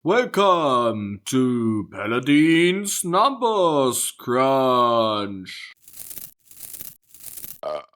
Welcome to Paladin's Numbers Crunch.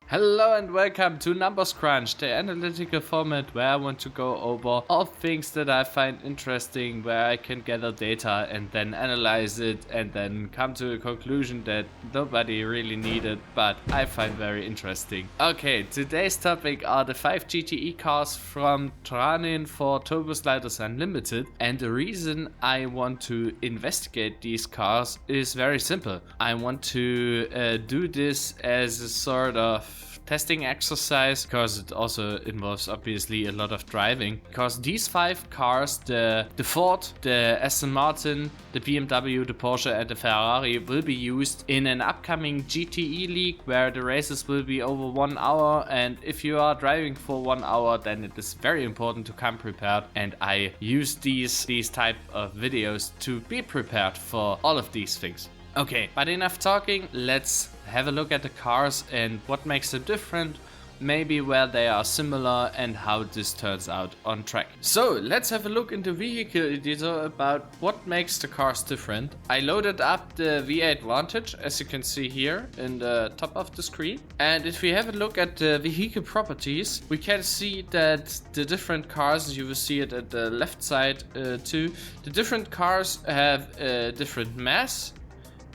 Hello and welcome to Numbers Crunch, the analytical format where I want to go over all things that I find interesting, where I can gather data and then analyze it and then come to a conclusion that nobody really needed, but I find very interesting. Okay, today's topic are the 5 GTE cars from TraNin for Turbo Sliders Unlimited, and the reason I want to investigate these cars is very simple. I want to do this as a sort of testing exercise, because it also involves obviously a lot of driving, because these 5 cars, the Ford, the Aston Martin, the BMW, the Porsche and the Ferrari, will be used in an upcoming GTE league where the races will be over 1 hour, and if you are driving for 1 hour then it is very important to come prepared, and I use these type of videos to be prepared for all of these things. Okay, but enough talking, let's have a look at the cars and what makes them different, maybe where they are similar and how this turns out on track. So let's have a look in the vehicle editor about what makes the cars different. I loaded up the V8 Vantage, as you can see here in the top of the screen, and if we have a look at the vehicle properties, we can see that the different cars, you will see it at the left side too, the different cars have a different mass,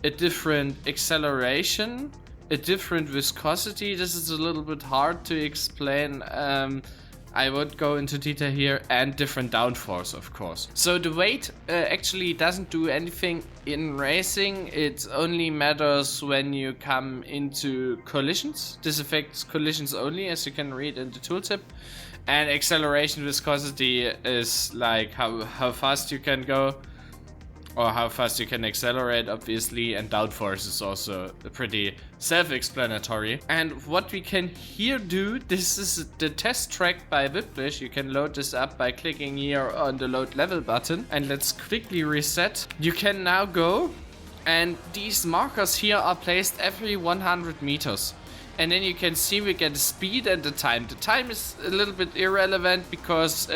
a different acceleration, a different viscosity. This is a little bit hard to explain. I won't go into detail here, and different downforce, of course. So the weight actually doesn't do anything in racing. It only matters when you come into collisions. This affects collisions only, as you can read in the tooltip. And acceleration viscosity is like how fast you can go, or how fast you can accelerate, obviously, and downforce is also pretty self-explanatory. And what we can here do, this is the test track by Whiplash. You can load this up by clicking here on the load level button, and let's quickly reset. You can now go, and these markers here are placed every 100 meters. And then you can see we get the speed and the time. The time is a little bit irrelevant because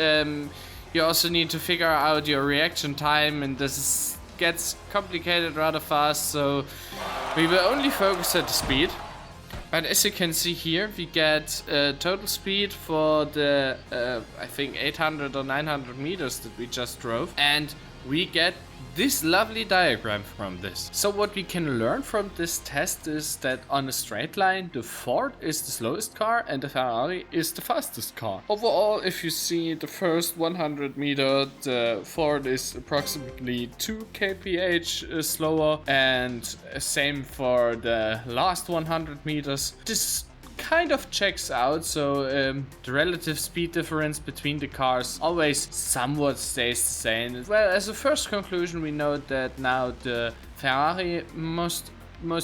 you also need to figure out your reaction time, and this gets complicated rather fast, so we will only focus at the speed. But as you can see here, we get total speed for the I think 800 or 900 meters that we just drove, and we get this lovely diagram from this. So what we can learn from this test is that on a straight line, the Ford is the slowest car and the Ferrari is the fastest car. Overall, if you see the first 100 meter, the Ford is approximately 2 kph slower, and same for the last 100 meters. This kind of checks out, so the relative speed difference between the cars always somewhat stays the same. Well, as a first conclusion, we know that now the Ferrari most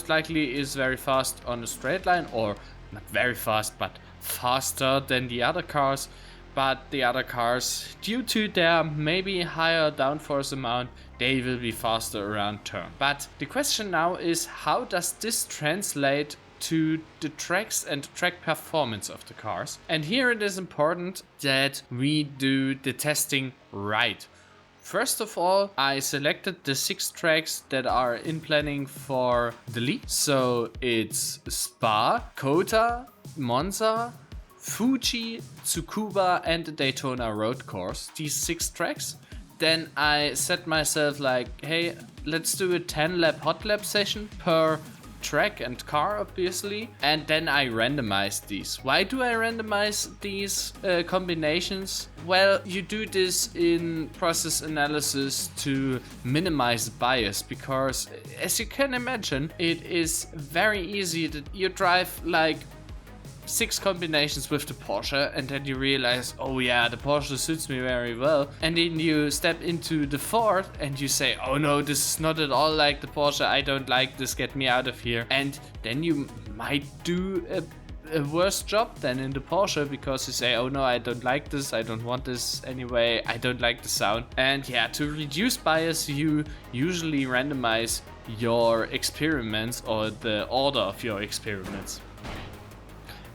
likely is very fast on a straight line, or not very fast, but faster than the other cars. But the other cars, due to their maybe higher downforce amount, they will be faster around turn. But the question now is, how does this translate to the tracks and the track performance of the cars? And here it is important that we do the testing right. First of all, I selected the 6 tracks that are in planning for the league. So it's Spa, Kota, Monza, Fuji, Tsukuba and the Daytona road course. These 6 tracks. Then I set myself like, hey, let's do a 10 lap hot lap session per track and car, obviously, and then I randomize these. Why do I randomize these combinations? Well, you do this in process analysis to minimize bias, because as you can imagine, it is very easy that you drive like 6 combinations with the Porsche, and then you realize, oh yeah, the Porsche suits me very well, and then you step into the Ford and you say, oh no, this is not at all like the Porsche, I don't like this, get me out of here. And then you might do a worse job than in the Porsche, because you say, oh no, I don't like this, I don't want this anyway, I don't like the sound. And yeah, to reduce bias, you usually randomize your experiments, or the order of your experiments.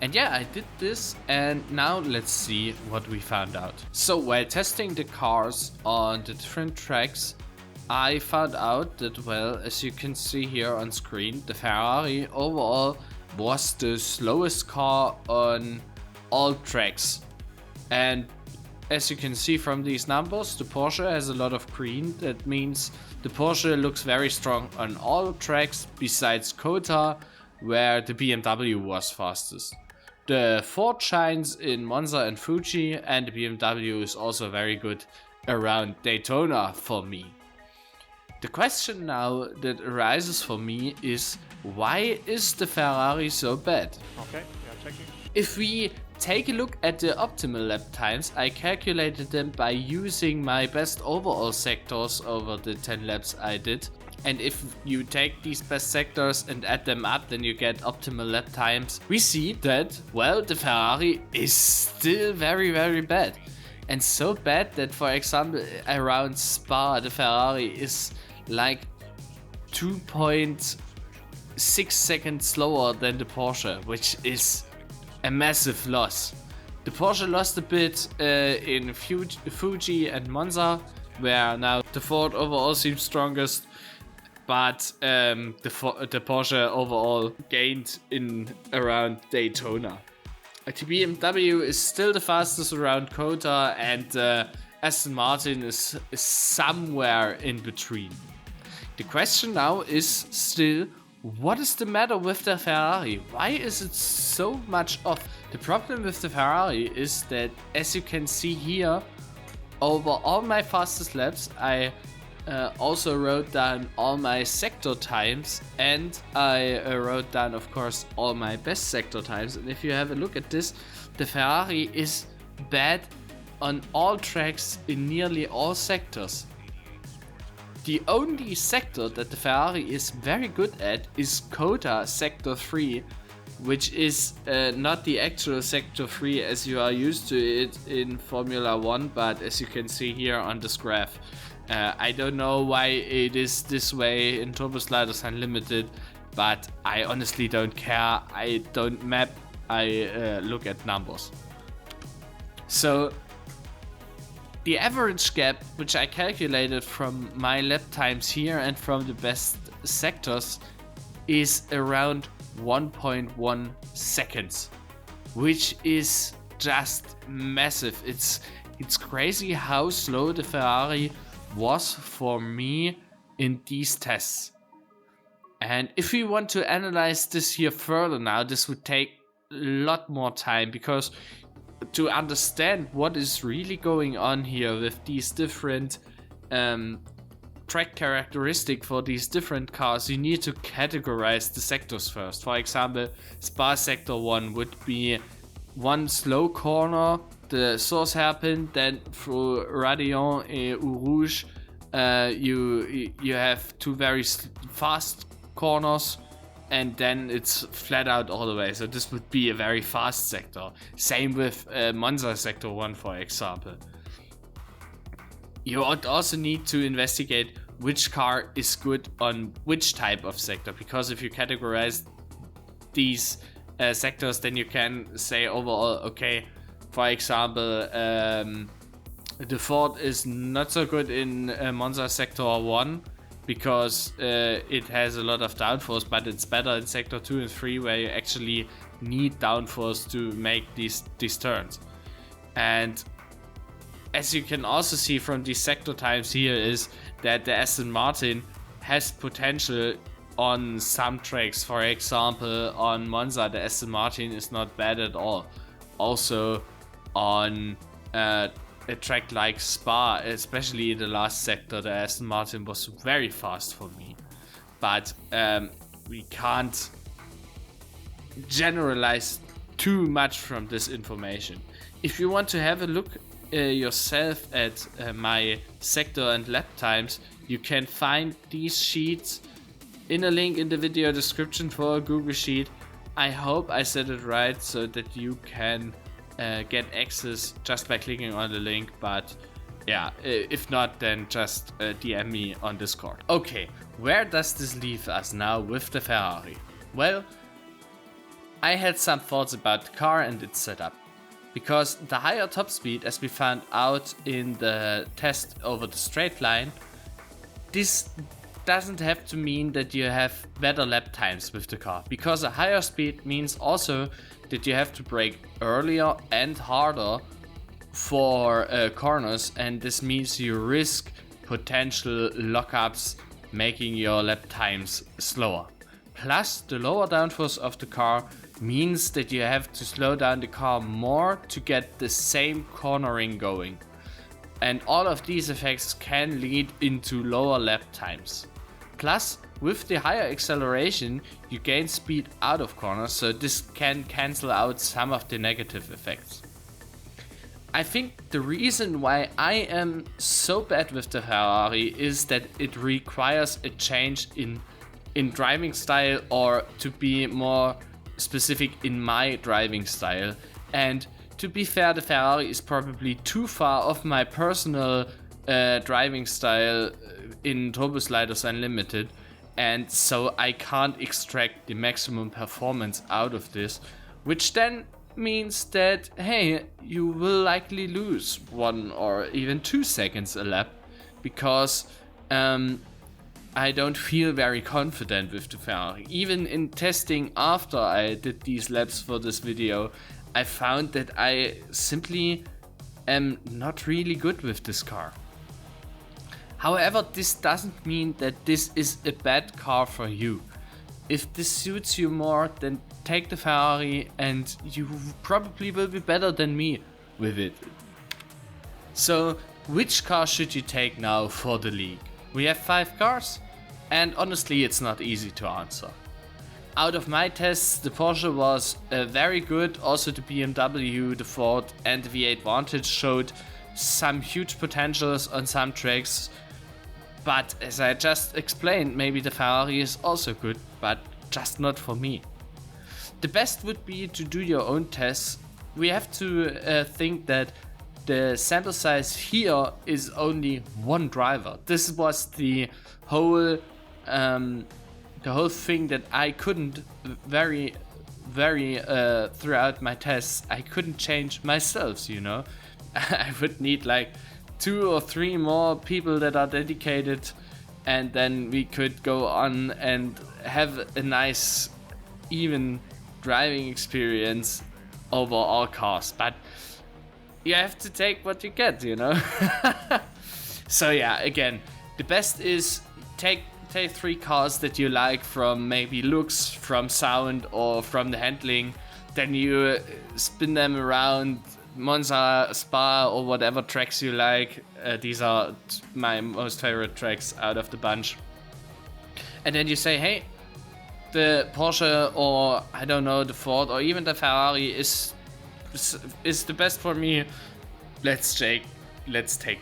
And yeah, I did this, and now let's see what we found out. So while testing the cars on the different tracks, I found out that, well, as you can see here on screen, the Ferrari overall was the slowest car on all tracks. And as you can see from these numbers, the Porsche has a lot of green. That means the Porsche looks very strong on all tracks besides Kota, where the BMW was fastest. The Ford shines in Monza and Fuji, and the BMW is also very good around Daytona for me. The question now that arises for me is, why is the Ferrari so bad? Okay, yeah, checking. If we take a look at the optimal lap times, I calculated them by using my best overall sectors over the 10 laps I did. And if you take these best sectors and add them up, then you get optimal lap times. We see that, well, the Ferrari is still very, very bad. And so bad that, for example, around Spa, the Ferrari is like 2.6 seconds slower than the Porsche, which is a massive loss. The Porsche lost a bit in Fuji and Monza, where now the Ford overall seems strongest. But the Porsche overall gained in around Daytona. The BMW is still the fastest around Kota, and Aston Martin is somewhere in between. The question now is still, what is the matter with the Ferrari? Why is it so much off? The problem with the Ferrari is that, as you can see here, over all my fastest laps, I also wrote down all my sector times, and I wrote down, of course, all my best sector times. And if you have a look at this, the Ferrari is bad on all tracks in nearly all sectors. The only sector that the Ferrari is very good at is Kota Sector 3, which is not the actual Sector 3 as you are used to it in Formula 1, but as you can see here on this graph. I don't know why it is this way in Turbo Sliders Unlimited, but I honestly don't care. I don't map, I look at numbers. So the average gap, which I calculated from my lap times here and from the best sectors, is around 1.1 seconds, which is just massive. It's crazy how slow the Ferrari was for me in these tests. And if we want to analyze this here further now, this would take a lot more time, because to understand what is really going on here with these different track characteristic for these different cars, you need to categorize the sectors first. For example, Spa Sector 1 would be one slow corner, the source hairpin, then through Radion et Eau Rouge, you have two very fast corners, and then it's flat out all the way. So this would be a very fast sector. Same with Monza Sector 1, for example. You would also need to investigate which car is good on which type of sector, because if you categorize these sectors, then you can say overall, okay, for example, the Ford is not so good in Monza Sector 1 because it has a lot of downforce, but it's better in Sector 2 and 3, where you actually need downforce to make these turns. And as you can also see from these sector times here, is that the Aston Martin has potential on some tracks. For example, on Monza, the Aston Martin is not bad at all. Also on a track like Spa, especially in the last sector, the Aston Martin was very fast for me. But we can't generalize too much from this information. If you want to have a look yourself at my sector and lap times, you can find these sheets in a link in the video description for a Google Sheet. I hope I said it right, so that you can get access just by clicking on the link, but yeah, if not, then just DM me on Discord. Okay, where does this leave us now with the Ferrari? Well, I had some thoughts about the car and its setup. Because the higher top speed, as we found out in the test over the straight line, this doesn't have to mean that you have better lap times with the car. Because a higher speed means also that you have to brake earlier and harder for corners, and this means you risk potential lockups, making your lap times slower. Plus, the lower downforce of the car means that you have to slow down the car more to get the same cornering going. And all of these effects can lead into lower lap times. Plus, with the higher acceleration, you gain speed out of corners, so this can cancel out some of the negative effects. I think the reason why I am so bad with the Ferrari is that it requires a change in driving style, or to be more specific, in my driving style. And to be fair, the Ferrari is probably too far off my personal driving style in Turbo Sliders Unlimited, and so I can't extract the maximum performance out of this, which then means that, hey, you will likely lose 1 or even 2 seconds a lap, because I don't feel very confident with the Ferrari. Even in testing after I did these laps for this video, I found that I simply am not really good with this car. However, this doesn't mean that this is a bad car for you. If this suits you more, then take the Ferrari and you probably will be better than me with it. So, which car should you take now for the league? We have 5 cars, and honestly it's not easy to answer. Out of my tests, the Porsche was very good, also the BMW, the Ford and the V8 Vantage showed some huge potentials on some tracks, but as I just explained, maybe the Ferrari is also good, but just not for me. The best would be to do your own tests. We have to think that the sample size here is only one driver. This was the whole thing that I couldn't very throughout my tests. I couldn't change myself, you know. I would need like 2 or 3 more people that are dedicated, and then we could go on and have a nice even driving experience over all cars. But you have to take what you get, you know. So yeah, again, the best is take 3 cars that you like, from maybe looks, from sound, or from the handling. Then you spin them around Monza, Spa, or whatever tracks you like. These are my most favorite tracks out of the bunch. And then you say, hey, the Porsche, or I don't know, the Ford or even the Ferrari is the best for me. Let's take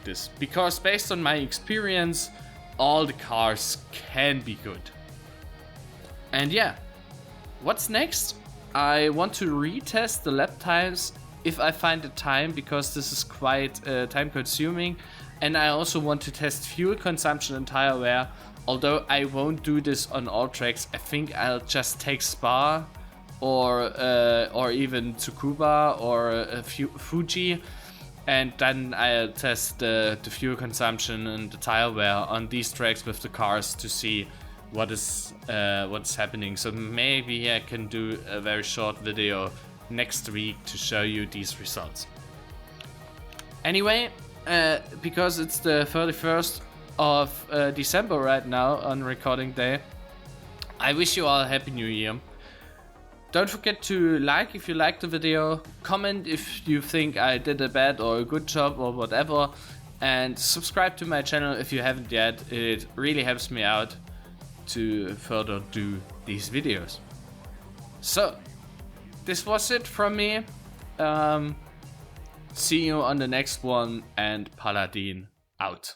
this, because based on my experience, all the cars can be good. And yeah, what's next? I want to retest the lap times if I find the time, because this is quite time consuming, and I also want to test fuel consumption and tire wear. Although I won't do this on all tracks, I think I'll just take Spa or even Tsukuba or Fuji, and then I'll test the fuel consumption and the tire wear on these tracks with the cars to see what's happening. So maybe I can do a very short video next week to show you these results. Anyway, because it's the 31st of December right now on recording day, I wish you all a happy new year. Don't forget to like if you liked the video, comment if you think I did a bad or a good job or whatever, and subscribe to my channel if you haven't yet. It really helps me out to further do these videos. So this was it from me. See you on the next one, and Paladin out.